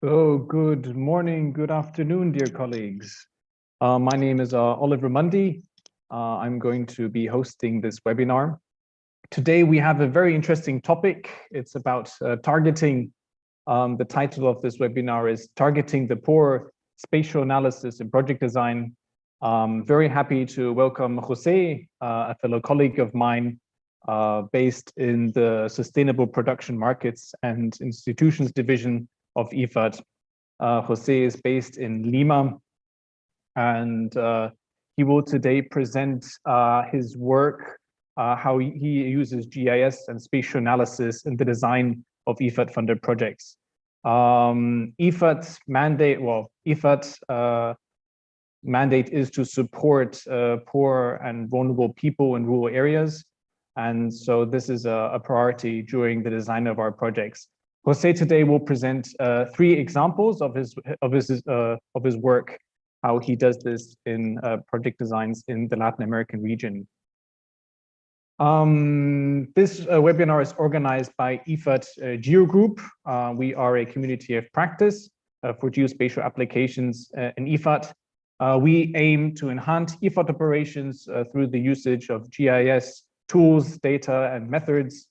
Oh, good morning, good afternoon, dear colleagues. My name is Oliver Mundy. I'm going to be hosting this webinar. Today we have a very interesting topic. It's about targeting. The title of this webinar is Targeting the Poor, Spatial Analysis in Project Design. Very happy to welcome Jose, a fellow colleague of mine, based in the Sustainable Production Markets and Institutions Division of IFAD. Jose is based in Lima, and he will today present his work, how he uses GIS and spatial analysis in the design of IFAD-funded projects. IFAD's mandate, IFAD mandate is to support poor and vulnerable people in rural areas. And so this is a priority during the design of our projects. Jose today will present 3 examples of his work, how he does this in project designs in the Latin American region. This webinar is organized by IFAD GeoGroup. We are a community of practice for geospatial applications in IFAD. We aim to enhance IFAD operations through the usage of GIS tools, data, and methods.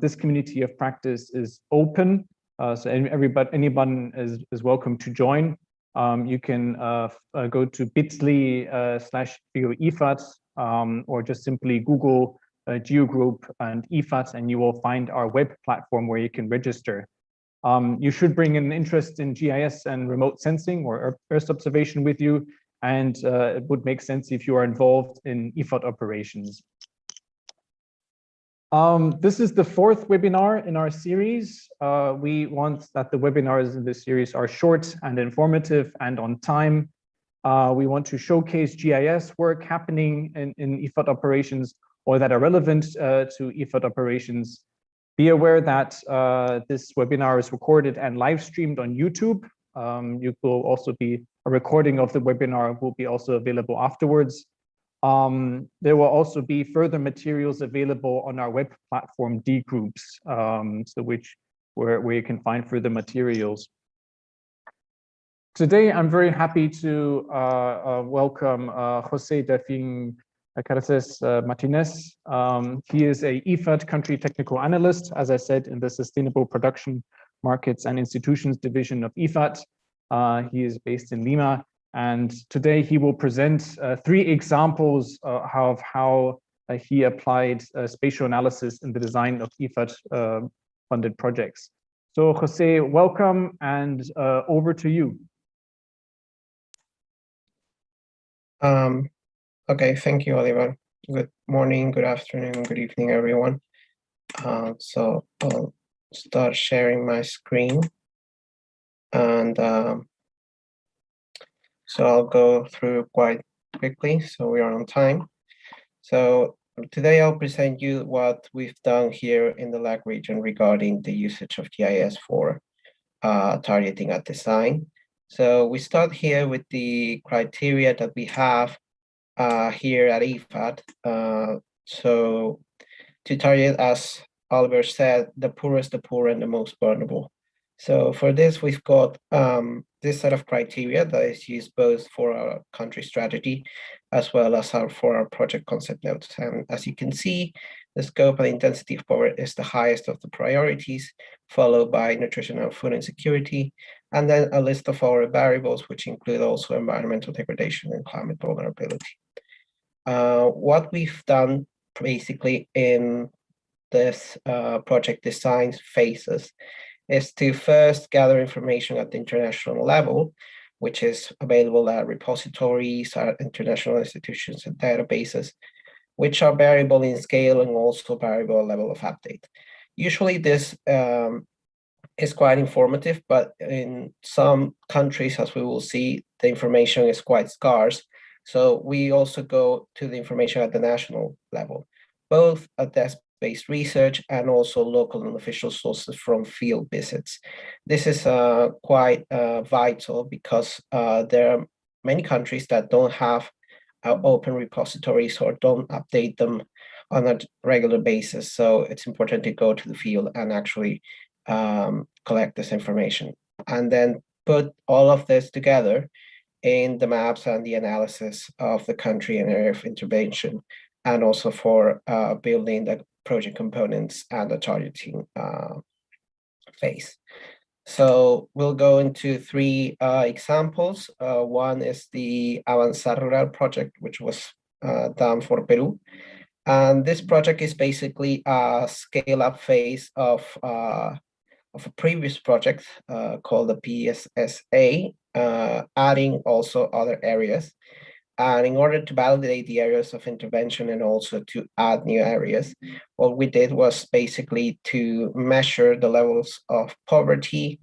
This community of practice is open, so anyone is welcome to join. You can go to bit.ly/geoIFAD, or just simply Google GeoGroup and IFAD, and you will find our web platform where you can register. You should bring an interest in GIS and remote sensing or Earth observation with you, and it would make sense if you are involved in IFAD operations. This is the 4th webinar in our series. We want that the webinars in this series are short and informative and on time. We want to showcase GIS work happening in IFAD operations or that are relevant to IFAD operations. Be aware that this webinar is recorded and live streamed on YouTube. You will also be a recording of the webinar will be also available afterwards. There will also be further materials available on our web platform DGroups, where you can find further materials. Today, I'm very happy to welcome Jose Delfin Carces Martinez. He is a IFAD country technical analyst, as I said, in the Sustainable Production Markets and Institutions Division of IFAD. He is based in Lima. And today he will present 3 examples of how he applied spatial analysis in the design of IFAD-funded projects. So Jose, welcome, and over to you. Okay, thank you, Oliver. Good morning, good afternoon, good evening, everyone. So I'll start sharing my screen. And so I'll go through quite quickly, so we are on time. So today I'll present you what we've done here in the LAC region regarding the usage of GIS for targeting at design. So we start here with the criteria that we have here at IFAD. So to target, as Oliver said, the poorest, the poor, and the most vulnerable. So for this, we've got this set of criteria that is used both for our country strategy as well as for our project concept notes. And as you can see, the scope and intensity of poverty is the highest of the priorities, followed by nutritional food insecurity, and then a list of our variables, which include also environmental degradation and climate vulnerability. What we've done basically in this project design phases is to first gather information at the international level, which is available at repositories, at international institutions and databases, which are variable in scale and also variable level of update. Usually this is quite informative, but in some countries, as we will see, the information is quite scarce. So we also go to the information at the national level, both at desk-based research and also local and official sources from field visits. This is quite vital because there are many countries that don't have open repositories or don't update them on a regular basis. So it's important to go to the field and actually collect this information. and then put all of this together in the maps and the analysis of the country and area of intervention, and also for building the project components and the targeting phase. So we'll go into three examples. One is the Avanzar Rural project, which was done for Peru. And this project is basically a scale-up phase of a previous project called the PSSA, adding also other areas. And in order to validate the areas of intervention and also to add new areas, what we did was basically to measure the levels of poverty,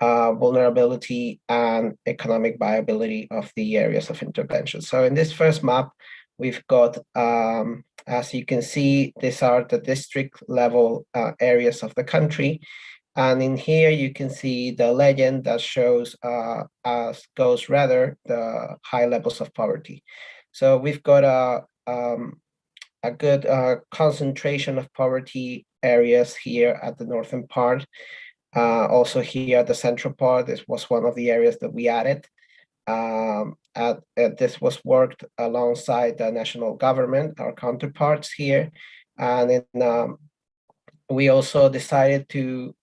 vulnerability, and economic viability of the areas of intervention. So in this first map, we've got, as you can see, these are the district level areas of the country. And in here, you can see the legend that shows as goes rather the high levels of poverty. So we've got a good concentration of poverty areas here at the northern part. Also here at the central part, this was one of the areas that we added. This was worked alongside the national government, our counterparts here. And then we also decided to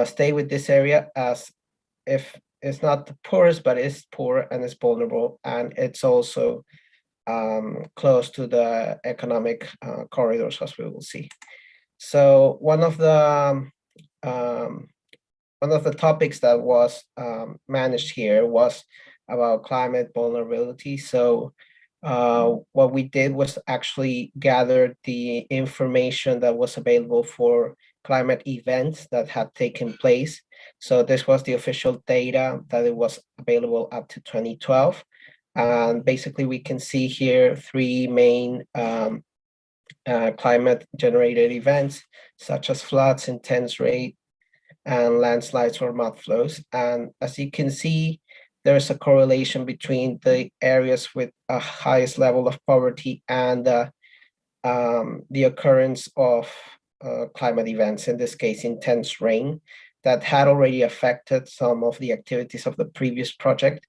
stay with this area as if it's not the poorest, but it's poor and it's vulnerable, and it's also close to the economic corridors, as we will see. So one of the topics that was managed here was about climate vulnerability. So what we did was actually gather the information that was available for climate events that had taken place. So this was the official data that it was available up to 2012. And basically we can see here three main climate generated events, such as floods, intense rain, and landslides or mud flows. And as you can see, there's a correlation between the areas with a highest level of poverty and the occurrence of climate events, in this case, intense rain, that had already affected some of the activities of the previous project.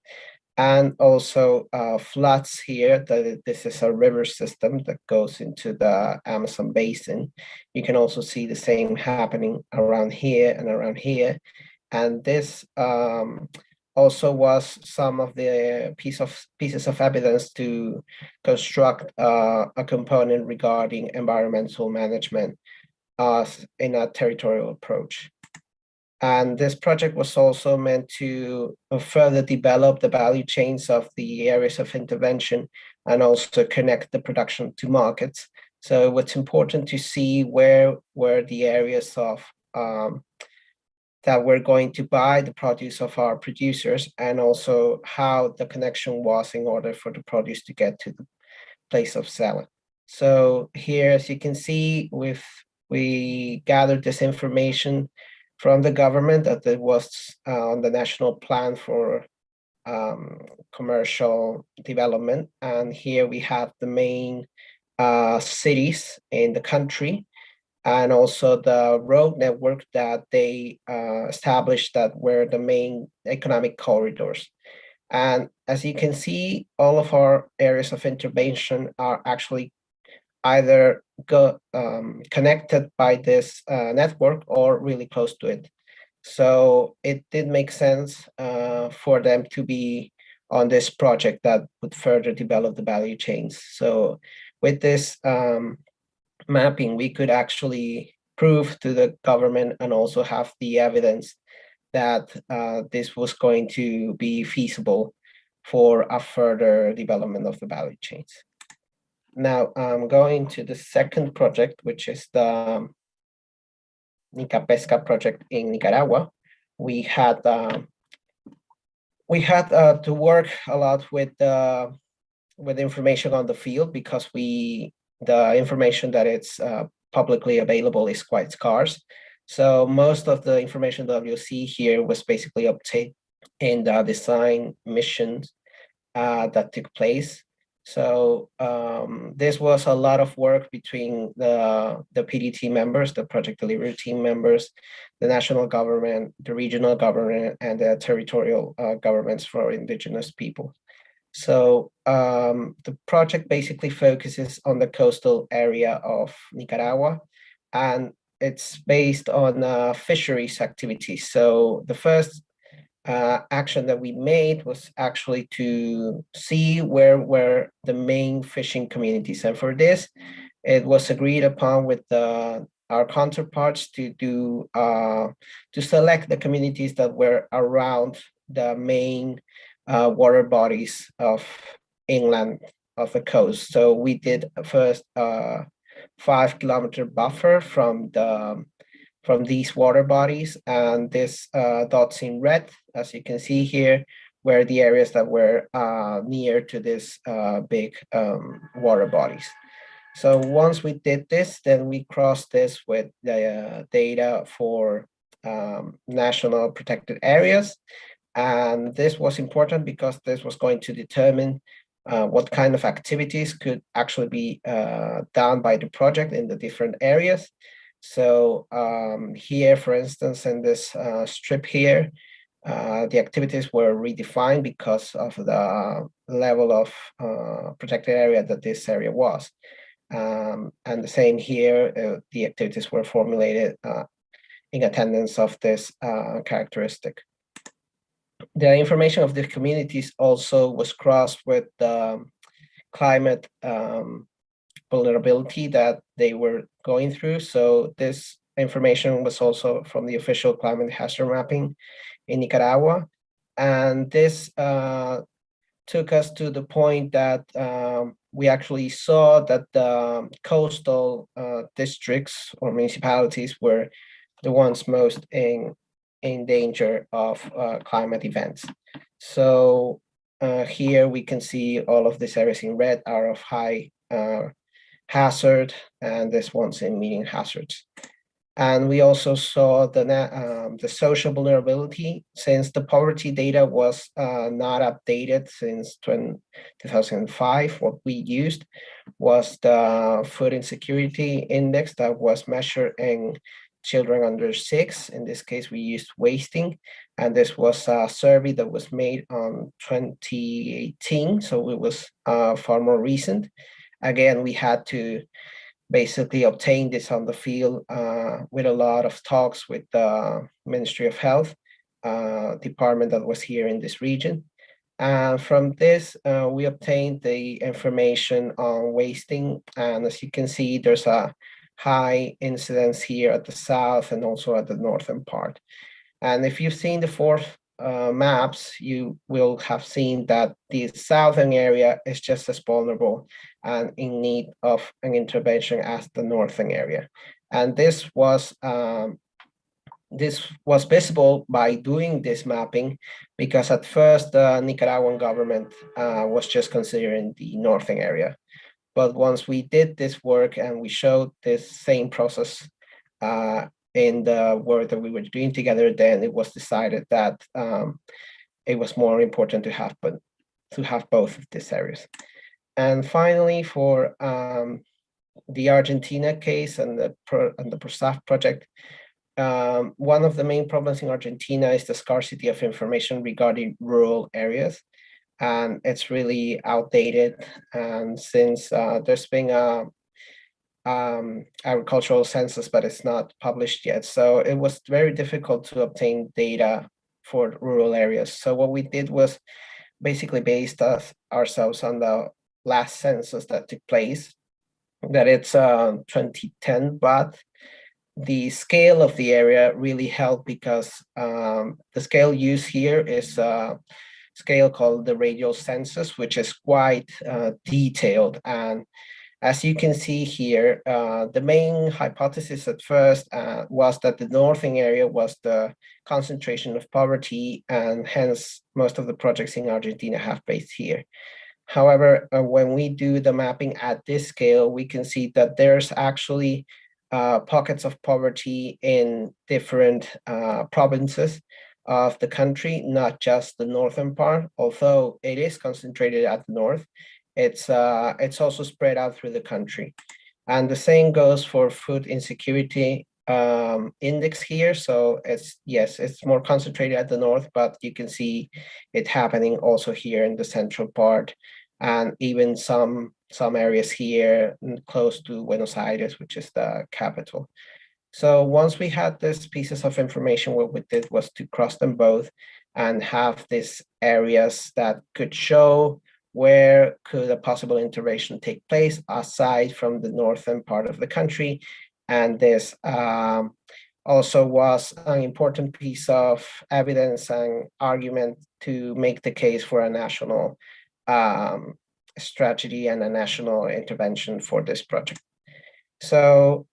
And also floods here, that this is a river system that goes into the Amazon basin. You can also see the same happening around here and around here. And this also was some of the pieces of evidence to construct a component regarding environmental management in a territorial approach. And this project was also meant to further develop the value chains of the areas of intervention and also connect the production to markets. So what's important to see where were the areas of that we're going to buy the produce of our producers, and also how the connection was in order for the produce to get to the place of selling. So here, as you can see, we gathered this information from the government that it was on the national plan for commercial development. And here we have the main cities in the country, and also the road network that they established that were the main economic corridors. And as you can see, all of our areas of intervention are actually either connected by this network or really close to it. So it did make sense for them to be on this project that would further develop the value chains. So with this mapping, we could actually prove to the government and also have the evidence that this was going to be feasible for a further development of the value chains. Now I'm going to the second project, which is the Nica Pesca project in Nicaragua. We had to work a lot with information on the field, because the information that it's publicly available is quite scarce. So most of the information that you'll see here was basically obtained in the design missions that took place. So this was a lot of work between the PD team members, the project delivery team members, the national government, the regional government, and the territorial governments for indigenous people. So the project basically focuses on the coastal area of Nicaragua, and it's based on fisheries activities. So the first action that we made was actually to see where were the main fishing communities. And for this, it was agreed upon with our counterparts to select the communities that were around the main water bodies of inland of the coast. So we did first 5-kilometer buffer from these water bodies, and this dots in red, as you can see here, were the areas that were near to this big water bodies. So once we did this, then we crossed this with the data for national protected areas. And this was important because this was going to determine what kind of activities could actually be done by the project in the different areas. So here, for instance, in this strip here, the activities were redefined because of the level of protected area that this area was. And the same here, the activities were formulated in attendance of this characteristic. The information of the communities also was crossed with the climate vulnerability that they were going through. So this information was also from the official climate hazard mapping in Nicaragua. And this took us to the point that we actually saw that the coastal districts or municipalities were the ones most in danger of climate events. So here we can see all of these areas in red are of high hazard, and this one's in medium hazards. And we also saw the social vulnerability, since the poverty data was not updated since 2005. What we used was the food insecurity index that was measured in children under 6. In this case, we used wasting, and this was a survey that was made on 2018, so it was far more recent. Again, we had to basically obtain this on the field with a lot of talks with the Ministry of Health department that was here in this region. From this, we obtained the information on wasting, and as you can see, there's a high incidence here at the south and also at the northern part. And if you've seen the 4 maps, you will have seen that the southern area is just as vulnerable and in need of an intervention as the northern area. And this was visible by doing this mapping, because at first the Nicaraguan government was just considering the northern area. But once we did this work and we showed this same process in the work that we were doing together, then it was decided that it was more important to have both of these areas. And finally, for the Argentina case and the PROSAF project, one of the main problems in Argentina is the scarcity of information regarding rural areas. And it's really outdated. And since there's been a agricultural census, but it's not published yet. So it was very difficult to obtain data for rural areas. So what we did was basically based ourselves on the last census that took place, that it's 2010, but the scale of the area really helped, because the scale used here is a scale called the radial census, which is quite detailed. And as you can see here, the main hypothesis at first was that the northern area was the concentration of poverty, and hence most of the projects in Argentina have based here. However, when we do the mapping at this scale, we can see that there's actually pockets of poverty in different provinces of the country, not just the northern part, although it is concentrated at the north. it's also spread out through the country. And the same goes for food insecurity index here. So it's more concentrated at the north, but you can see it happening also here in the central part, and even some areas here close to Buenos Aires, which is the capital. So once we had these pieces of information, what we did was to cross them both and have these areas that could show where could a possible intervention take place aside from the northern part of the country. And this also was an important piece of evidence and argument to make the case for a national strategy and a national intervention for this project. So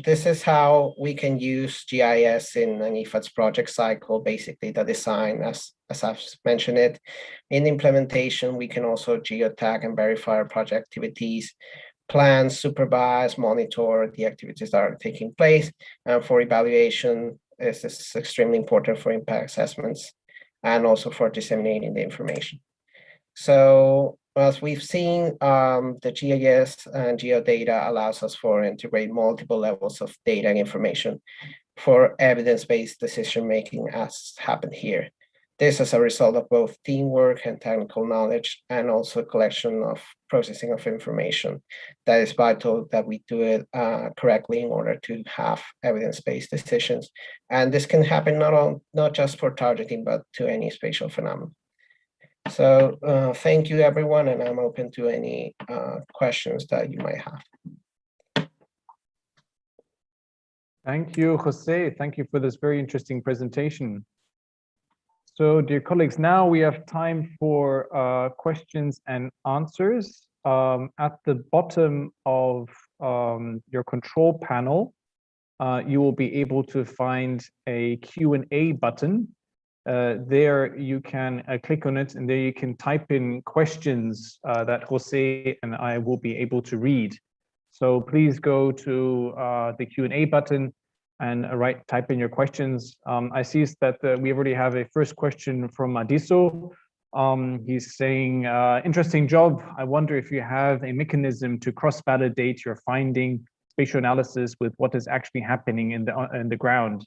this is how we can use GIS in an IFAD's project cycle, basically the design, as I've mentioned it. In implementation, we can also geotag and verify our project activities, plan, supervise, monitor the activities that are taking place. And for evaluation, this is extremely important for impact assessments and also for disseminating the information. So as we've seen, the GIS and geodata allows us for integrate multiple levels of data and information for evidence-based decision-making, as happened here. This is a result of both teamwork and technical knowledge, and also collection of processing of information that is vital that we do it correctly in order to have evidence-based decisions. And this can happen not just for targeting, but to any spatial phenomenon. So thank you, everyone, and I'm open to any questions that you might have. Thank you, Jose. Thank you for this very interesting presentation. So, dear colleagues, now we have time for questions and answers. At the bottom of your control panel, you will be able to find a Q&A button. There you can click on it, and there you can type in questions that Jose and I will be able to read. So please go to the Q&A button and type in your questions. I see that we already have a first question from Adiso. He's saying, interesting job. I wonder if you have a mechanism to cross-validate your finding spatial analysis with what is actually happening in the ground.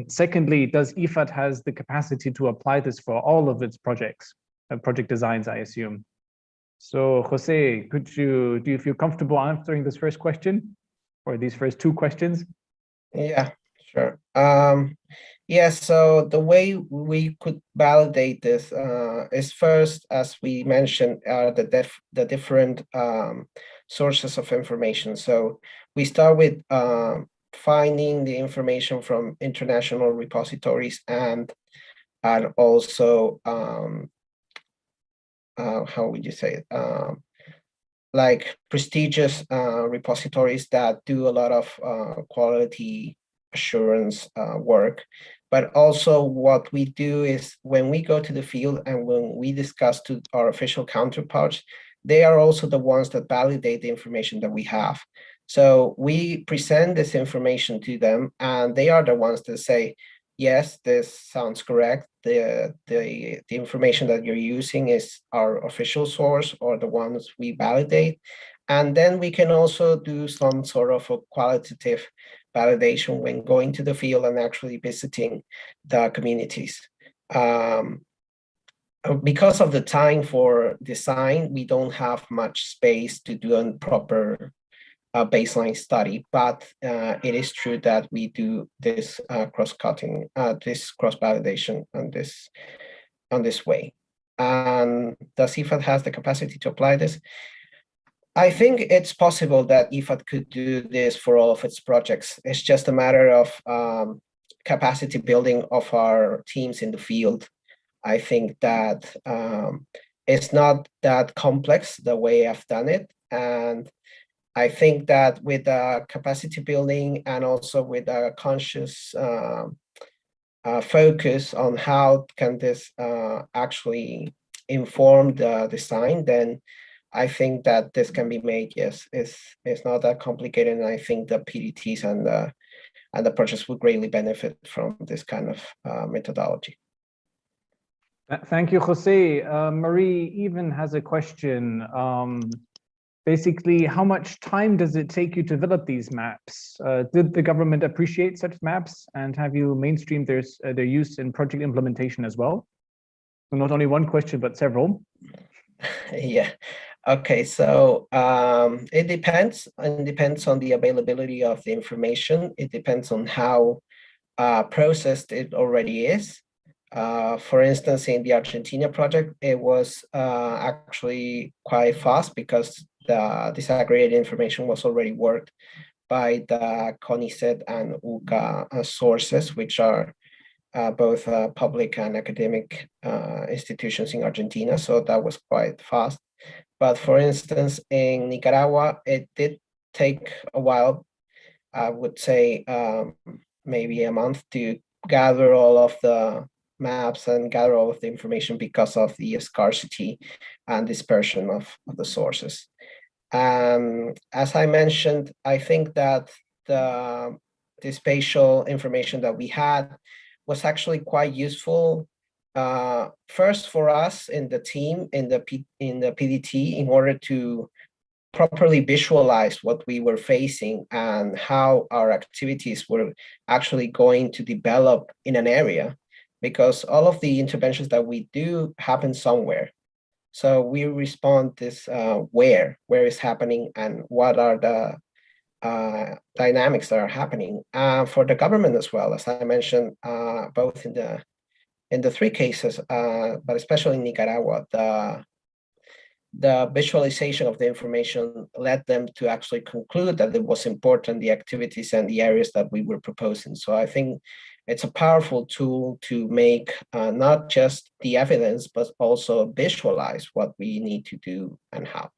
Secondly, does IFAD has the capacity to apply this for all of its projects, project designs, I assume? So, Jose, do you feel comfortable answering this first question, or these first two questions? Yeah, sure. Yes, so the way we could validate this is first, as we mentioned, the different sources of information. So we start with finding the information from international repositories and also how would you say it? Like prestigious repositories that do a lot of quality assurance work. But also what we do is when we go to the field and when we discuss to our official counterparts, they are also the ones that validate the information that we have. So we present this information to them, and they are the ones that say, yes, this sounds correct. The information that you're using is our official source or the ones we validate. And then we can also do some sort of a qualitative validation when going to the field and actually visiting the communities. Because of the time for design, we don't have much space to do a proper baseline study, but it is true that we do this cross-cutting, this cross-validation on this way. And does IFAD has the capacity to apply this? I think it's possible that IFAD could do this for all of its projects. It's just a matter of capacity building of our teams in the field. I think that it's not that complex the way I've done it. And I think that with capacity building and also with a conscious focus on how can this actually inform the design, then I think that this can be made. Yes, it's not that complicated, and I think the PDTs and the projects would greatly benefit from this kind of methodology. Thank you, Jose. Marie even has a question. Basically, how much time does it take you to develop these maps? Did the government appreciate such maps, and have you mainstreamed their use in project implementation as well? So not only one question, but several. Yeah. Okay, so it depends, and depends on the availability of the information. It depends on how processed it already is. For instance, in the Argentina project, it was actually quite fast because the disaggregated information was already worked by the CONICET and UCA sources, which are both public and academic institutions in Argentina. So that was quite fast. But for instance, in Nicaragua, it did take a while. I would say maybe a month to gather all of the maps and gather all of the information because of the scarcity and dispersion of the sources. As I mentioned, I think that the spatial information that we had was actually quite useful. First for us in the team, in the PDT, in order to properly visualize what we were facing and how our activities were actually going to develop in an area, because all of the interventions that we do happen somewhere. So we respond this where is happening and what are the dynamics that are happening for the government as well. As I mentioned, both in the three cases, but especially in Nicaragua, the visualization of the information led them to actually conclude that it was important, the activities and the areas that we were proposing. So I think it's a powerful tool to make not just the evidence, but also visualize what we need to do and how.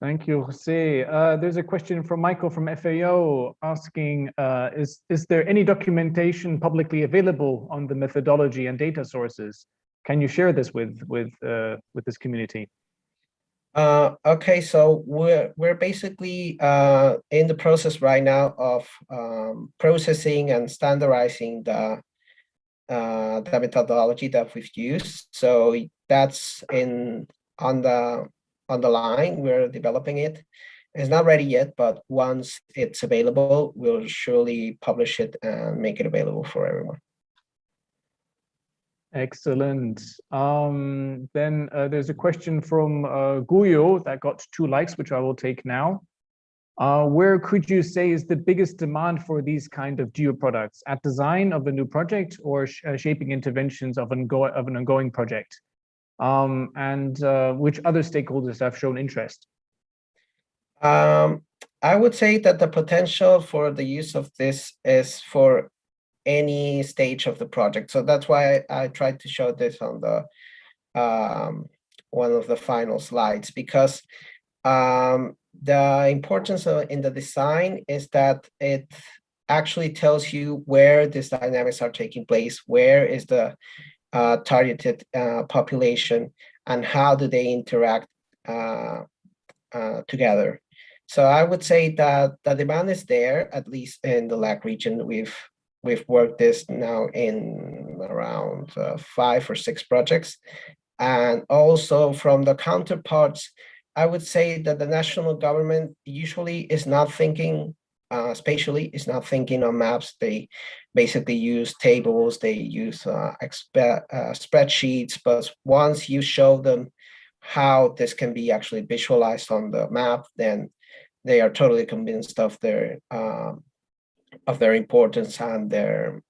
Thank you, Jose. There's a question from Michael from FAO asking, is there any documentation publicly available on the methodology and data sources? Can you share this with this community? Okay, so we're basically in the process right now of processing and standardizing the methodology that we've used. So that's on the line. We're developing it. It's not ready yet, but once it's available, we'll surely publish it and make it available for everyone. Excellent. Then there's a question from Guyo that got 2 likes, which I will take now. Where could you say is the biggest demand for these kind of geo products? At design of a new project or shaping interventions of an ongoing project? And which other stakeholders have shown interest? I would say that the potential for the use of this is for any stage of the project. So that's why I tried to show this on the one of the final slides, because the importance in the design is that it actually tells you where these dynamics are taking place, where is the targeted population, and how do they interact together. So I would say that the demand is there, at least in the LAC region. We've worked this now in around 5 or 6 projects. And also from the counterparts, I would say that the national government usually is not thinking spatially, is not thinking on maps. They basically use tables, they use spreadsheets, but once you show them how this can be actually visualized on the map, then they are totally convinced of their importance and their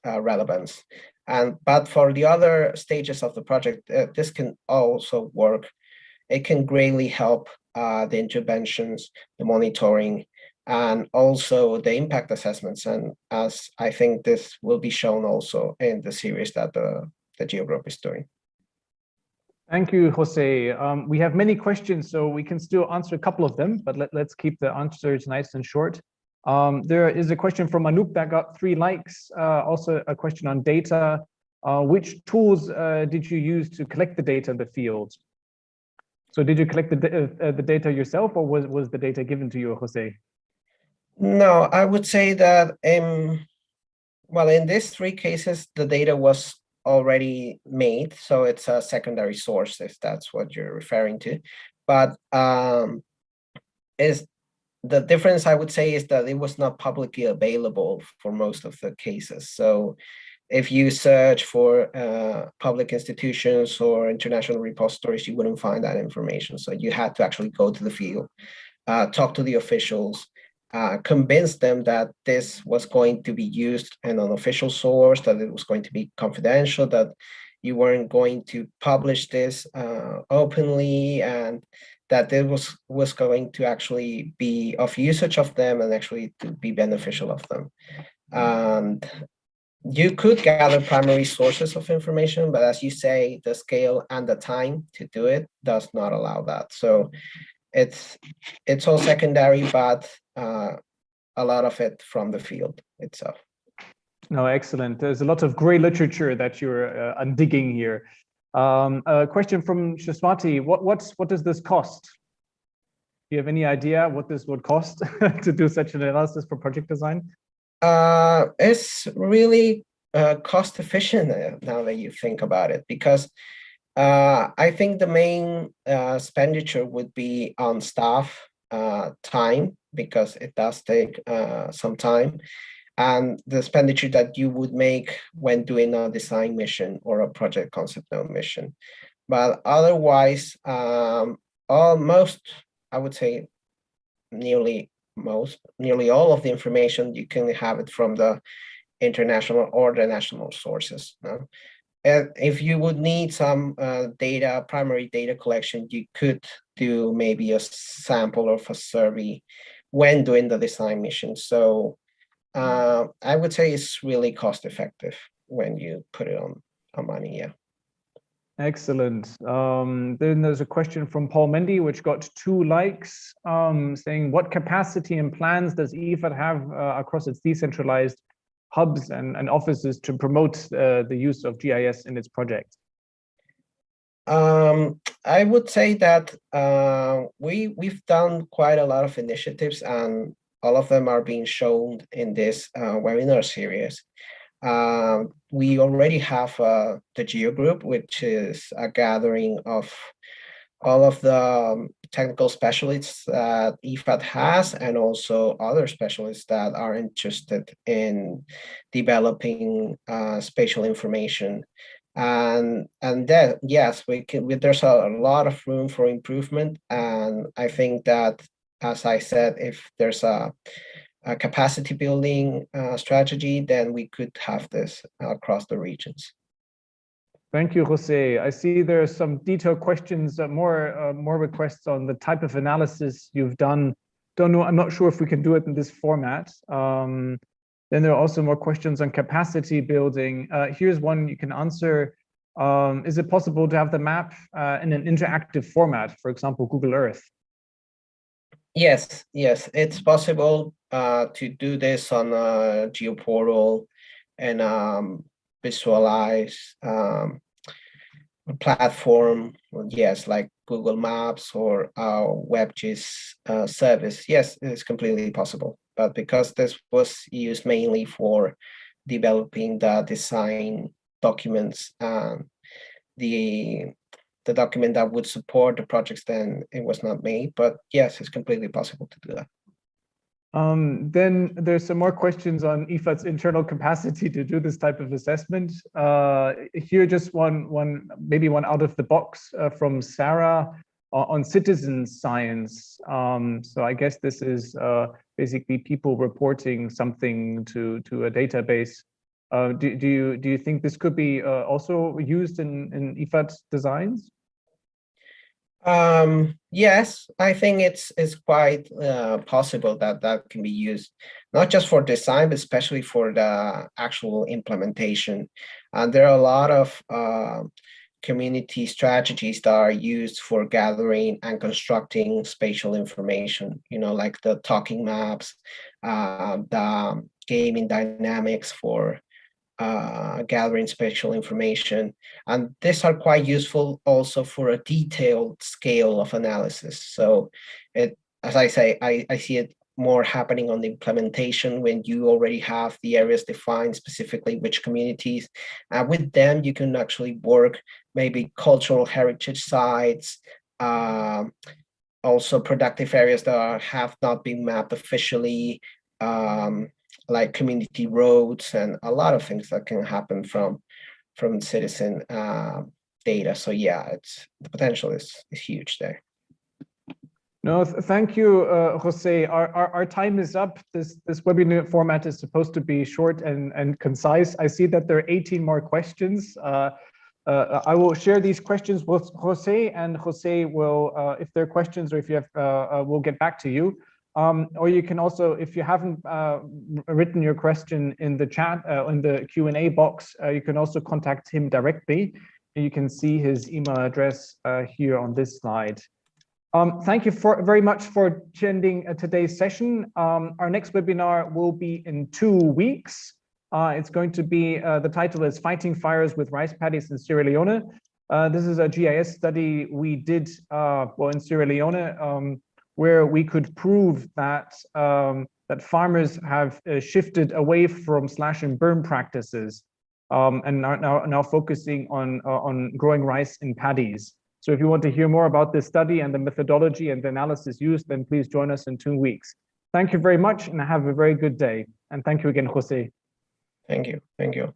relevance. But for the other stages of the project, this can also work. It can greatly help the interventions, the monitoring, and also the impact assessments. And as I think this will be shown also in the series that the GeoGroup is doing. Thank you, Jose. We have many questions, so we can still answer a couple of them, but let's keep the answers nice and short. There is a question from Anouk that got 3 likes. Also a question on data. Which tools did you use to collect the data in the field? So did you collect the data yourself, or was the data given to you, Jose? No, I would say that well, in these 3 cases, the data was already made, so it's a secondary source if that's what you're referring to. But is the difference, I would say, is that it was not publicly available for most of the cases. So if you search for public institutions or international repositories, you wouldn't find that information. So you had to actually go to the field, talk to the officials, convince them that this was going to be used in an official source, that it was going to be confidential, that you weren't going to publish this openly, and that it was going to actually be of usage of them and actually to be beneficial of them. And you could gather primary sources of information, but as you say, the scale and the time to do it does not allow that. So it's all secondary, but a lot of it from the field itself. No, excellent. There's a lot of great literature that you're undigging here. A question from Shaswati, what does this cost? Do you have any idea what this would cost to do such an analysis for project design? It's really cost efficient now that you think about it, because I think the main expenditure would be on staff time, because it does take some time, and the expenditure that you would make when doing a design mission or a project concept note mission. But otherwise, almost, I would say nearly all of the information, you can have it from the international or the national sources. No? And if you would need some primary data collection, you could do maybe a sample of a survey when doing the design mission. So I would say it's really cost effective when you put it on money, yeah. Excellent. Then there's a question from Paul Mendy, which got 2 likes, saying, what capacity and plans does IFAD have across its decentralized hubs and offices to promote the use of GIS in its project? I would say that we've done quite a lot of initiatives, and all of them are being shown in this webinar series. We already have the GeoGroup, which is a gathering of all of the technical specialists that IFAD has, and also other specialists that are interested in developing spatial information. And that, yes, there's a lot of room for improvement. And I think that, as I said, if there's a capacity building strategy, then we could have this across the regions. Thank you, Jose. I see there are some detailed questions, more requests on the type of analysis you've done. Don't know, I'm not sure if we can do it in this format. Then there are also more questions on capacity building. Here's one you can answer. Is it possible to have the map in an interactive format, for example, Google Earth? Yes, it's possible to do this on a GeoPortal and visualize a platform, yes, like Google Maps or our WebGIS service. Yes, it's completely possible. But because this was used mainly for developing the design documents and the document that would support the projects, then it was not made. But yes, it's completely possible to do that. Then there's some more questions on IFAD's internal capacity to do this type of assessment. Here, just maybe one out of the box from Sarah on citizen science. So I guess this is basically people reporting something to a database. Do you think this could be also used in IFAD designs? Yes, I think it's quite possible that can be used, not just for design, but especially for the actual implementation. And there are a lot of community strategies that are used for gathering and constructing spatial information, like the talking maps, the gaming dynamics for gathering spatial information. And these are quite useful also for a detailed scale of analysis. So as I say, I see it more happening on the implementation when you already have the areas defined, specifically which communities. With them, you can actually work maybe cultural heritage sites, also productive areas that have not been mapped officially, like community roads and a lot of things that can happen from citizen data. So yeah, the potential is huge there. No, thank you, Jose. Our time is up. This webinar format is supposed to be short and concise. I see that there are 18 more questions. I will share these questions with Jose, and Jose will, if there are questions or if you have, we'll get back to you. Or you can also, if you haven't written your question in the chat, in the Q&A box, you can also contact him directly. You can see his email address here on this slide. Thank you very much for attending today's session. Our next webinar will be in 2 weeks. It's going to be, the title is Fighting Fires with Rice Paddies in Sierra Leone. This is a GIS study we did well, in Sierra Leone, where we could prove that, that farmers have shifted away from slash and burn practices and are now focusing on growing rice in paddies. So if you want to hear more about this study and the methodology and the analysis used, then please join us in 2 weeks. Thank you very much and have a very good day. And thank you again, Jose. Thank you. Thank you.